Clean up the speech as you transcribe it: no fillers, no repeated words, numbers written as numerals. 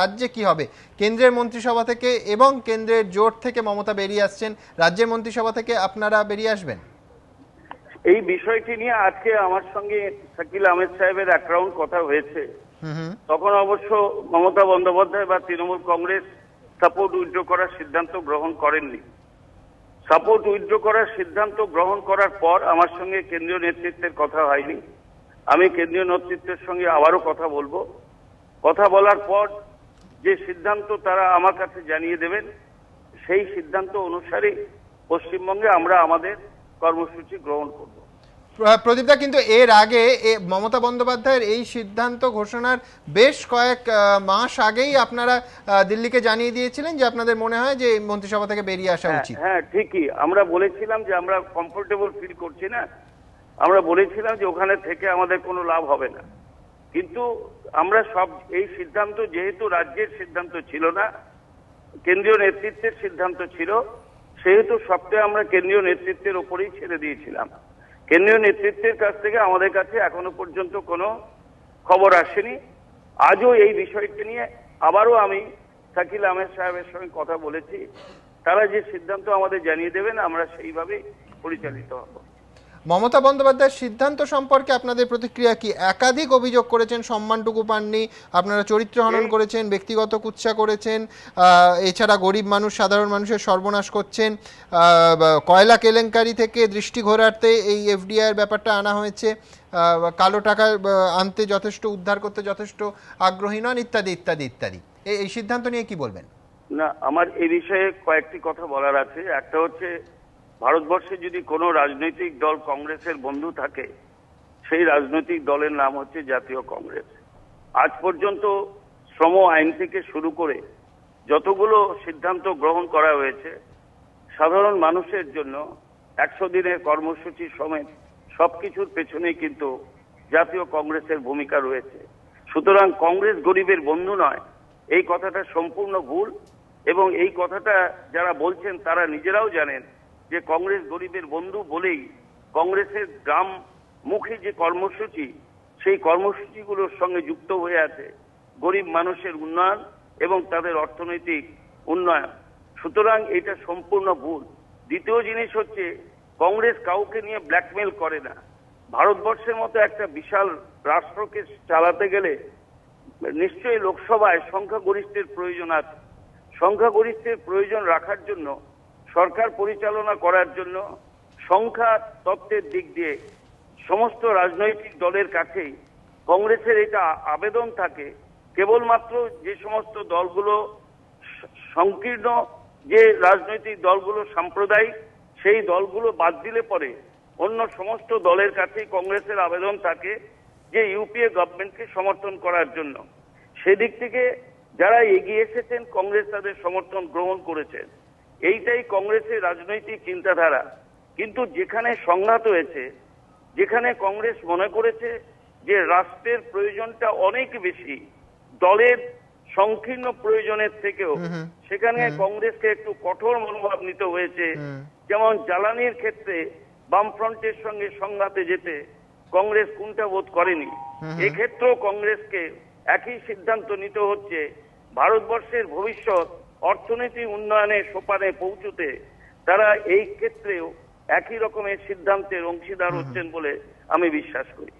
রাজ্যে কি হবে? কেন্দ্রের মন্ত্রিসভা থেকে এবং কেন্দ্রের জোট থেকে মমতা বেরিয়ে আসছেন, রাজ্যের মন্ত্রিসভা থেকে আপনারা বেরিয়ে আসবেন। এই বিষয়টি নিয়ে আজকে আমার সঙ্গে শাকিল আহমেদ সাহেবের এক রাউন্ড কথা হয়েছে। তখন অবশ্য মমতা বন্দ্যোপাধ্যায় বা তৃণমূল কংগ্রেস সাপোর্ট উইথড্র করার সিদ্ধান্ত গ্রহণ করেননি। সাপোর্ট উইথড্র করার সিদ্ধান্ত গ্রহণ করার পর আমার সঙ্গে কেন্দ্রীয় নেতৃত্বের কথা হয়নি। আমি কেন্দ্রীয় নেতৃত্বের সঙ্গে আবারও কথা বলবো। কথা বলার পর যে সিদ্ধান্ত তারা আমার কাছে জানিয়ে দেবেন, সেই সিদ্ধান্ত অনুসারে পশ্চিমবঙ্গে আমরা আমাদের কর্মসূচি গ্রহণ করব। প্রদীপদা, কিন্তু এর আগে মমতা বন্দ্যোপাধ্যায়ের এই সিদ্ধান্ত ঘোষণার বেশ কয়েক মাস আগেই আপনারা দিল্লিকে জানিয়ে দিয়েছিলেন যে আপনাদের মনে হয় যে মন্ত্রিসভা থেকে বেরিয়ে আসা উচিত। হ্যাঁ, ঠিকই। আমরা বলেছিলাম যে আমরা কমফোর্টেবল ফিল করছি না, আমরা বলেছিলাম যে ওখানে থেকে আমাদের কোনো লাভ হবে না। কিন্তু আমরা সব এই সিদ্ধান্ত যেহেতু রাজ্যের সিদ্ধান্ত ছিল না, কেন্দ্রীয় নেতৃত্বের সিদ্ধান্ত ছিল, সেহেতু সবটাই আমরা কেন্দ্রীয় নেতৃত্বের ওপরেই ছেড়ে দিয়েছিলাম। কেন্দ্রীয় নেতৃত্বের কাছ থেকে আমাদের কাছে এখনো পর্যন্ত কোনো খবর আসেনি। আজও এই বিষয়টি নিয়ে আবারও আমি শাকিল আহমেদ সাহেবের সঙ্গে কথা বলেছি। তারা যে সিদ্ধান্ত আমাদের জানিয়ে দেবেন আমরা সেইভাবে পরিচালিত হব। মমতা বন্দ্যোপাধ্যায়ের সিদ্ধান্ত সম্পর্কে আপনাদের প্রতিক্রিয়া কি? একাধিক অভিযোগ করেছেন, সম্মানটুকু পাননি, আপনারা চরিত্র হনন করেছেন, ব্যক্তিগত কুৎসা করেছেন, এছাড়া গরিব মানুষ, সাধারণ মানুষের সর্বনাশ করছেন, কয়লা কেলেঙ্কারি থেকে দৃষ্টি ঘোরাতে এই এফডিআই ব্যাপারটা আনা হয়েছে, কালো টাকা আনতে যথেষ্ট, উদ্ধার করতে যথেষ্ট আগ্রহী নন, ইত্যাদি ইত্যাদি ইত্যাদি। এই সিদ্ধান্ত নিয়ে কি বলবেন? না, আমার এই বিষয়ে কয়েকটি কথা বলার আছে। একটা হচ্ছে, ভারতবর্ষে যদি কোনো রাজনৈতিক দল কংগ্রেসের বন্ধু থাকে, সেই রাজনৈতিক দলের নাম হচ্ছে জাতীয় কংগ্রেস। আজ পর্যন্ত শ্রম আইন থেকে শুরু করে যতগুলো সিদ্ধান্ত গ্রহণ করা হয়েছে, সাধারণ মানুষের জন্য 100 দিনের কর্মসূচি সমেত সবকিছুর পেছনেই কিন্তু জাতীয় কংগ্রেসের ভূমিকা রয়েছে। সুতরাং কংগ্রেস গরিবের বন্ধু নয়, এই কথাটা সম্পূর্ণ ভুল। এবং এই কথাটা যারা বলছেন তারা নিজেরাও জানেন যে কংগ্রেস গরিবের বন্ধু বলেই কংগ্রেসের গ্রামমুখী যে কর্মসূচি, সেই কর্মসূচিগুলোর সঙ্গে যুক্ত হয়ে আছে গরিব মানুষের উন্নয়ন এবং তাদের অর্থনৈতিক উন্নয়ন। সুতরাং এটা সম্পূর্ণ ভুল। দ্বিতীয় জিনিস হচ্ছে, কংগ্রেস কাউকে নিয়ে ব্ল্যাকমেল করে না। ভারতবর্ষের মতো একটা বিশাল রাষ্ট্রকে চালাতে গেলে নিশ্চয়ই লোকসভায় সংখ্যাগরিষ্ঠের প্রয়োজন আছে। সংখ্যাগরিষ্ঠের প্রয়োজন রাখার জন্য, সরকার পরিচালনা করার জন্য সংখ্যা তত্ত্বের দিক দিয়ে সমস্ত রাজনৈতিক দলের কাছেই কংগ্রেসের এটা আবেদন থাকে, কেবলমাত্র যে সমস্ত দলগুলো সংকীর্ণ, যে রাজনৈতিক দলগুলো সাম্প্রদায়িক, সেই দলগুলো বাদ দিলে পরে অন্য সমস্ত দলের কাছেই কংগ্রেসের আবেদন থাকে যে ইউপিএ গভর্নমেন্টকে সমর্থন করার জন্য। সেদিক থেকে যারা এগিয়ে এসেছেন, কংগ্রেস তাদের সমর্থন গ্রহণ করেছেন। এইটাই কংগ্রেসের রাজনৈতিক চিন্তাধারা। কিন্তু যেখানে সংঘাত হয়েছে, যেখানে কংগ্রেস মনে করেছে যে রাষ্ট্রের প্রয়োজনটা অনেক বেশি দলের সংকীর্ণ প্রয়োজনের থেকেও, সেখানে কংগ্রেসকে একটু কঠোর মনোভাব নিতে হয়েছে। যেমন জ্বালানির ক্ষেত্রে বামফ্রন্টের সঙ্গে সংঘাতে যেতে কংগ্রেস কুণ্ঠাবোধ করেনি। এক্ষেত্রেও কংগ্রেসকে একই সিদ্ধান্ত নিতে হচ্ছে। ভারতবর্ষের ভবিষ্যৎ অর্থনীতি উন্নয়নের সোপানে পৌঁছতে তারা এই ক্ষেত্রেও একই রকমের সিদ্ধান্তের অংশীদার হচ্ছেন বলে আমি বিশ্বাস করি।